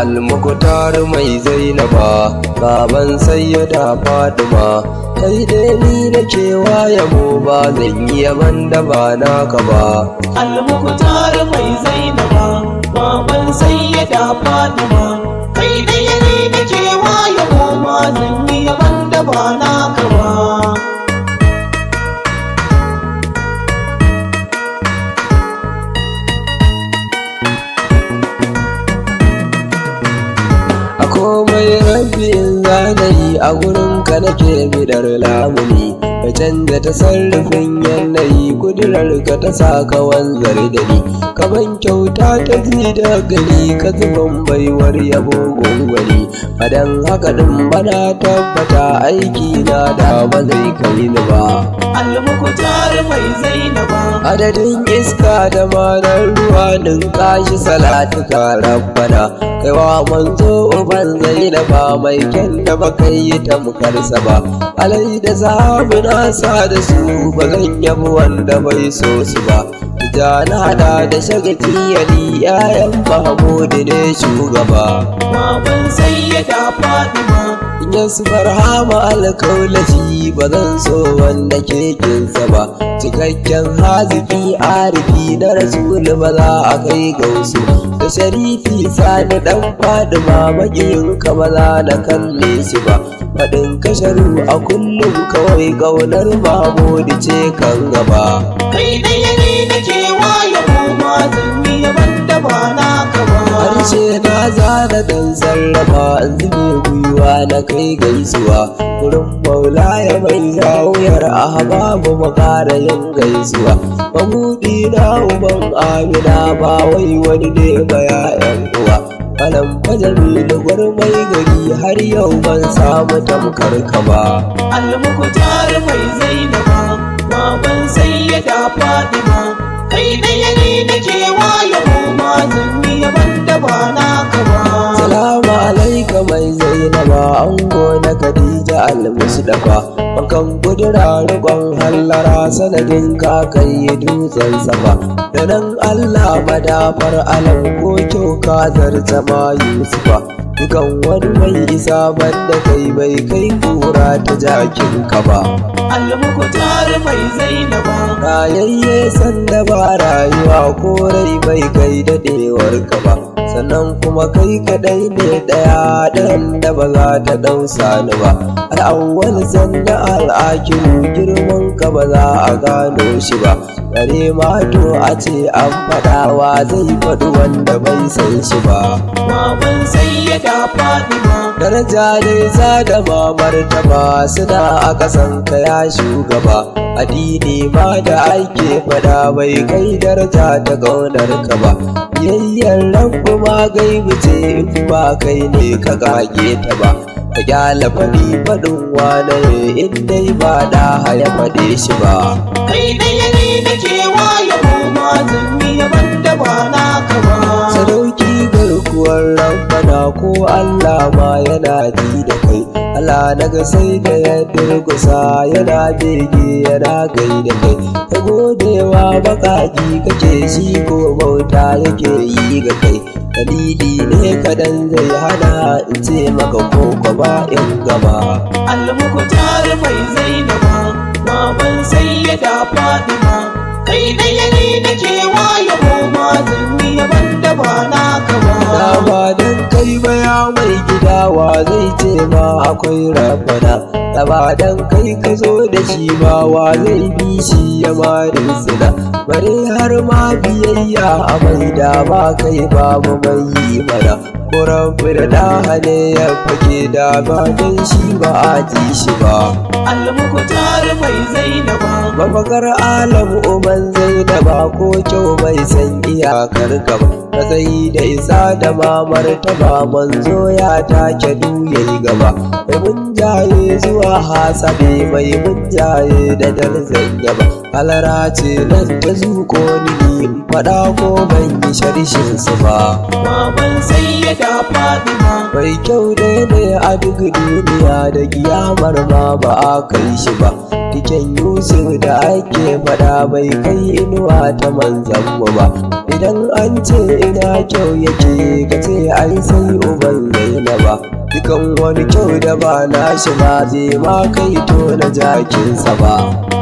Al-Mukhtar mai Zainaba, baban Sayyida Fatima, kai dai ni nake yabo ba zan yi yaban da ba naka ba. Al-Mukhtar mai Zainaba, baban Sayyida Fatima, kai dai ni nake yabo ba zan yi yaban da ba naka ba. Komai rabbi in zanayi a gurinka nake bidar lamuni, ka canza tasarrufin yanayi kudurar ka ta saka wanzar da ni, ka ban kyauta ta ji da gari ka zuban baiwar yabo gungwani. Fadan haka din bana tabbata aiki na da ba zai kai ni ba. Al-Mukhtar mai Zainaba, adadin iska da manar ruwa kashi salatuka rabbana, kaiwa manzo uban Zainaba mai kyan da baka yi tamkarsa ba. Alai da zamu nasa da su ba zan yabi wanda bai so su ba. Na hada da shagati yali yayan Mahmudu ne shugaba. baban Sayyida Fatima, Yasu barhama alkaulaci ba zan so wanda ke kinsa ba. Cikakken haziki arifi na rasulu ba za a kai gausu, da sharifi sani dan Fadima makiyinka ba za na kalle shi ba. Faɗin kasharu a kullum kawai ƙaunar Mahmudu ce kan gaba. kai ɗaya ne nake yabo ba zan yi yaban da ba naka ba. Harshe na zana dan sarrafa zube gwiwa na kai gaisuwa, wurin maulaya mai zawuyar ahbabu makara yin gaisuwa. Mahmudi na uban Amina ba wai wani ne ba ya'yan uwa. Kalan Jamilu gwarmai gari har yau ban samu tamkar ka ba. Al-Mukhtar mai Zainaba, baban Sayyida Fatima, kai ɗaya ne nake yabo ba zan yi yaban da ba naka ba. Salamu alaika mai Zainaba, ango na Khadija al-Mustafa, makan kudura rikon hallara sanadin ka kai dutsen safa. Da nan Allah madafar alam ko kyau ka zarta ma Yusufa, dukan wani mai isa banda kai bai kai kura ta jakin ka ba. Al-Mukhtar mai Zainaba, Rayayye sanda ba rayuwa ko rai bai kai dadewar ka ba, sannan kuma kai kadai ne daya ɗayan da ba za ta dausa ni ba. Al'awwal sanda al'akiru girman ka ba za a gano shi ba, bare ma to a ce an faɗawa zai faɗi wanda bai san shi ba. baban Sayyida Fatima, Daraja nesa da martaba suna a ƙasan ka ya shugaba, addini ma da ake fada bai kai daraja ta ƙaunar ka ba. Biyayyar rabbu ma gaibu ce in ba kai ne ka kage ta ba. Ka kyala faɗi faɗin wane in dai ba da haya faɗe shi ba. kai ɗaya ne nake yabo ba zan yi yaban da ba naka ba. Sadauki garkuwar rabbana ko Allah ma yana ji da kai. Allah naga sai da ya durgusa yana bege yana gai da kai. Ka godewa bakaki kake shi ko bauta yake yi ga kai. Dalili ne kadan zai hana in ce maka ko ka ba in gaba. Al-Mukhtar mai Zainaba, baban Sayyida Fatima, kai ɗaya ne nake yabo ba zan yi yaban da ba naka ba. Da ba dan kai ba ya mai gida wa zai ce ma akwai rabbana. Da ba dan kai ka zo da shi ba wa zai bi shi ya mari sina. Bare har ma biyayya a mai da ba kai babu mai yi mana. Rabbi da dahane ya fake da ba dan shi ba a ji shi ba. Al-Mukhtar mai Zainaba, Mafakar alam uban zai Zainaba ko kyau bai san iyakar ka ba, matsayi da isa da mamar taba manzo ya take yayi gaba. Mai mun jaye zuwa hasabe, mai mun jaye da darzan yaba. Halara ce nan ta zuko ni in faɗa ko ban yi sharshin su ba. Baban Sayyida Fatima Mai kyau dai ne a duk duniya, da kiyamar ma ba a kai shi ba. Tiken Yusuf da ake faɗa bai kai inuwa ta manzan mu ba. Idan an ce ina kyau yake ka ce ai sai uban Zainaba. Dukan wani kyau da ba na shi ba zai ma kai to na jakinsa ba.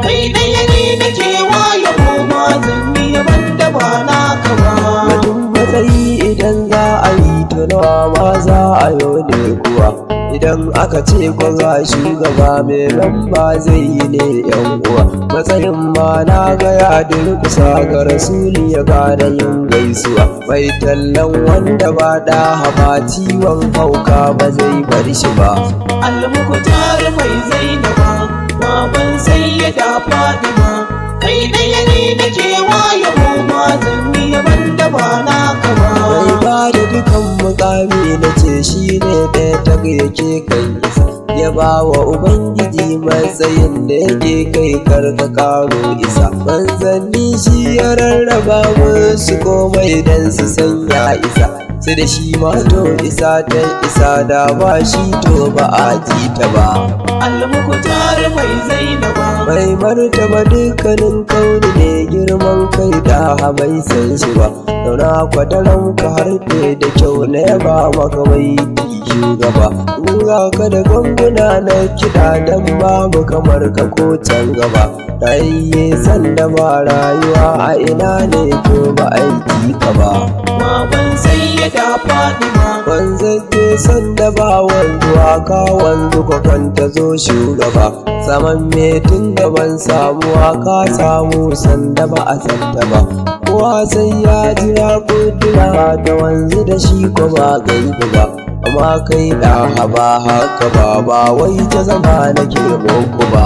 kai ɗaya ne nake waye goma zan yi yaban da ba naka ba. Batun matsayi idan za a yi tunawa ma za a yi ne kuwa. Idan aka ce ko ga shugaba mai lamba zai yi ne yan uwa. Matsayin ma na ga ya durkusa ga rasuli ya gane yin gaisuwa. Mai tallan wanda ba da haba ciwon hauka ba zai bar shi ba. Almukutar mai Zainaba baban Sayyida Fatima kai ɗaya ne nake waye goma zan yi yaban da ba naka ba. Mai ba da dukan mukami na ce shi ne ɗaya ta yake kan isa. Ya ba wa Ubangiji matsayin da yake kai karka karo isa. Manzanni shi ya rarraba musu komai dan su sanya isa. Sai da shi ma to isa ta isa, da ba shi to ba a ji ta ba. Almukutar mai Zainaba Mai martaba dukkanin kauni ne, girman kai da bai san shi ba. Zauna kwataran ka harfe da kyau na yaba maka mai shugaba. Ga ka da ganguna na kiɗa dan babu kamar ka ko can gaba. Rayayye sanda ba rayuwa a ina ne to ba aiki ka ba. baban Sayyida Fatima Wanzanke sanda ba wanzuwa ka wanzu kwanta zo shugaba. Saman metin da ban samuwa ka samu sanda ba a sanda ba. Kowa sai ya jira kudura da wanzu da shi ko ba gaibu ba. Amma kai da haba haka ba wai ta zama nake muku ba.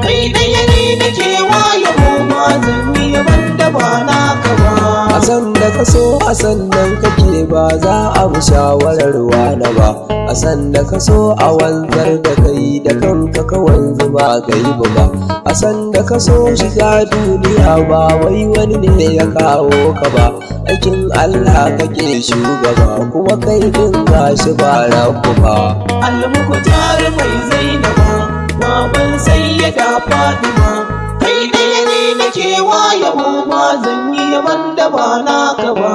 kai ɗaya ne nake waye goma zan yi yaban da ba naka ba. A san da ka so a sannan kake ba za a bi shawarar wani ba. A san da ka so a wanzar da kai da kanka ka wanzu ba gaibu ba. A san da ka so shiga duniya ba wai wani ne ya kawo ka ba. Aikin Allah kake shugaba kuma kai din gashi ba rabu ba. Almukutar mai Zainaba baban Sayyida Fatima kai ɗaya ne nake waye goma zan yi yaban da ba naka ba.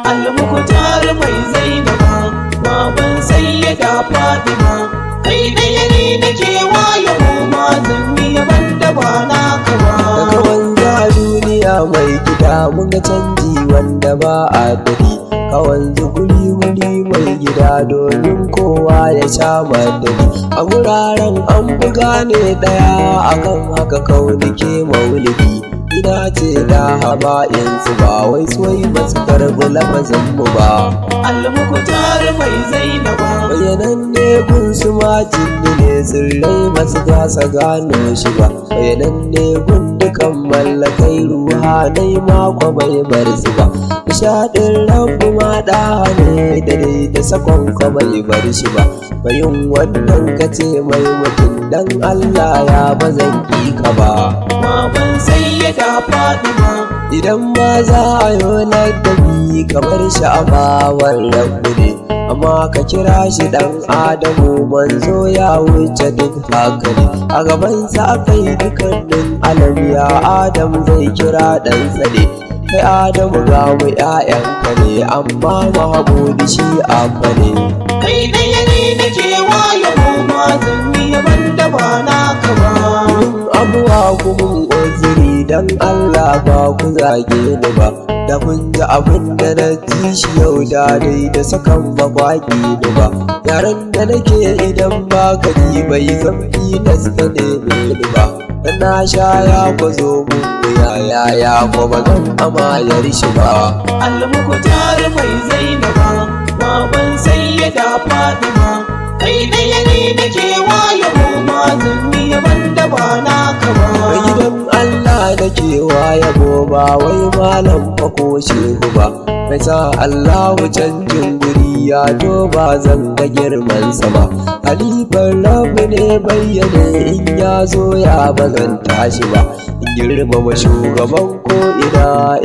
Almukutar mai Zainaba baban Sayyida Fatima kai ɗaya ne nake waye goma zan yi yaban da ba naka ba. Daga wanza duniya mai gida mun ga canji wanda ba a dadi. Ka wanzu guri mai gida domin kowa ya sha madadi. A guraren an buga ne ɗaya akan haka kauni ke maulidi. Ina ce da haba yanzu ba wai soyi masu karbi lafazin mu ba. Almukutar mai Zainaba Bayanan ne gun su majinni ne sirrai masu gasa gano shi ba. Bayanan ne gun dukan mallakai ruhanai mako bai bar su ba. Nishaɗin rabu ma ɗa ne da dai da sakon ka bai bar shi ba. Bayin wannan ka ce mai mutum dan Allah ya bazan ki ka ba. baban Sayyida Fatima Idan ma za a yi ladabi kamar sha'awar rabu ne, amma ka kira shi dan Adamu manzo ya wuce duk haka ne. A gabansa aka yi dukkanin alam ya Adam zai kira ɗansa ne. Kai Adamu ga mu ‘ya'yanka ne amma Mahamudu shi abba ne. kai ɗaya ne nake waye goma zan yi yaban da ba naka ba. abuwa kuma uzuri dan Allah ba ku zage ni ba, da kun ji abin da na ji shi yau da dai da sakan ba kwaki ni ba, yaran da nake idan ba ka ji bai zamfi da suka neme ni ba, dan na sha ya kwazo muku ya ko ba zan amayar shi ba. Almukutar mai Zainaba baban Sayyida Fatima, kai ɗaya ne nake waye goma zan yi yaban da ba naka ba. Gidan Allah nake waye ba wai malam fa ko shehu ba, mai sa Allahu canjin guri ya to ba zan ga girmansa ba, halifar rabu ne bayyane in ya zo ya bazan tashi ba, in girmama shugaban ko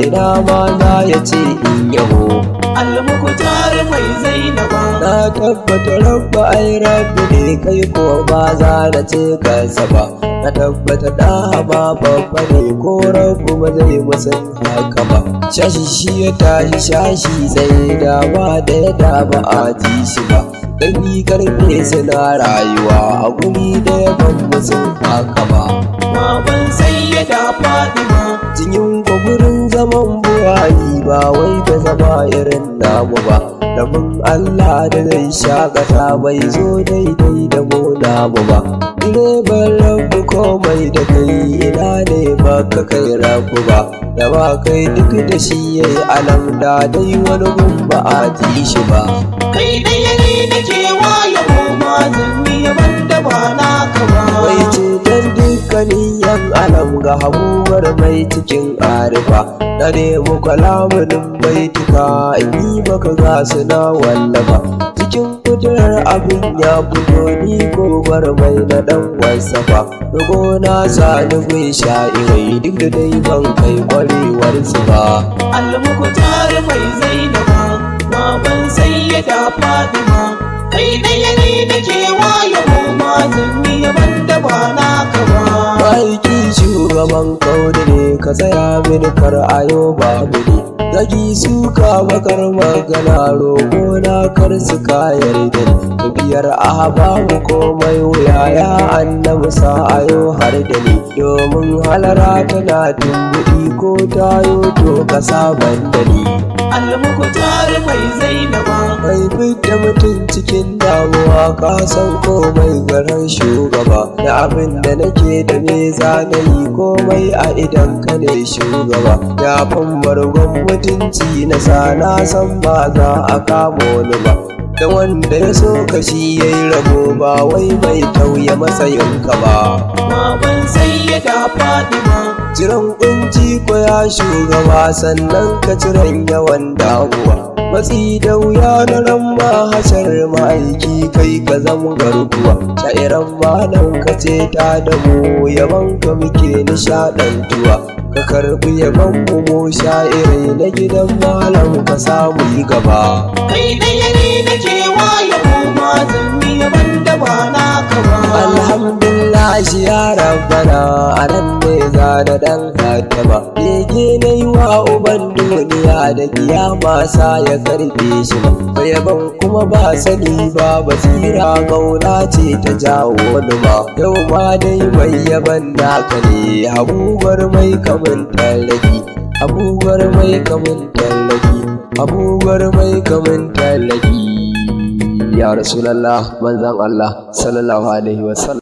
ina ma za ya ce in yabo. Almukutar mai Zainaba Na tabbata rabba ai rabbi ne kai ko ba za na ce kansa ba, na tabbata da ba babba ne ko rabbu ba zai musan haka ba, shashi shi ya tashi shashi sai da ba da ya ba a ji shi ba, ƙarfi karfe suna rayuwa a guri da ya ban musan haka ba. baban Sayyida Fatima Jinyin gurin zaman buhari ba wai da zama irin namu ba, domin Allah da zai shakata bai zo daidai da mu namu ba, direban rabu komai da kai ina ne ba ka kai rabu ba, da ba kai duk da shi yayi alam da dai wani gun ba a ji shi ba. kai ɗaya ne nake waye goma zan yi yaban da ba naka ba. Mai ceton dukkanin yan alam ga habuwar mai cikin arifa, na nemi kalamunin baituka in yi maka gasu na wallafa, cikin kudurar abin ya fito ni gobar mai na dan wasafa, dogo na sani gun sha'irai duk da dai ban kai kwarewar su ba. Almukutar mai Zainaba baban Sayyida Fatima, kai ɗaya ne nake waye goma zan yi yaban da ba naka ba. Aiki shugaban kaudi ne ka tsaya mini kar ayo babu ne, zagi suka bakar magana roƙo na kar su kayar da ni, tafiyar babu komai wuya ya annabi sa ayo har da ni, domin halara tana tumbuɗi ko tayo to ka saban da ni. Almukutar mai Zainaba Mai fidda mutum cikin damuwa ka san komai garin shugaba, da abin da nake da me zanayi komai a idan ka ne shugaba, ya fan bargon mutunci na sa na san ba za a kamo ni ba, da wanda ya so ka shi yayi rabo ba wai mai tauye matsayinka ba. baban Sayyida Fatima Jiran kunci ko ya shugaba sannan ka jiran yawan damuwa, matsi da wuya na ran mahashar ma'aiki kai ka zama garkuwa, sha'iran malam ka ce ta da mu yaban ka muke nishaɗantuwa, ka karɓi yaban mu sha'irai na gidan malam ka samu yi gaba. kai ɗaya ne nake waye goma zan yi yaban da ba naka ba. Alhamdulillah shi ya rabbana a nan ne za da dan hatama, bege na yi wa uban duniya da kiyama sa ya karbe shi ba, yaban kuma ba sani ba basira gauna ce ta jawo wani ma, yau ma dai mai yaban naka ne abubuwar mai kamun tallaki, abubuwar mai kamun tallaki, abubuwar mai kamun tallaki. Ya Rasulallah manzan Allah sallallahu alaihi wasallam.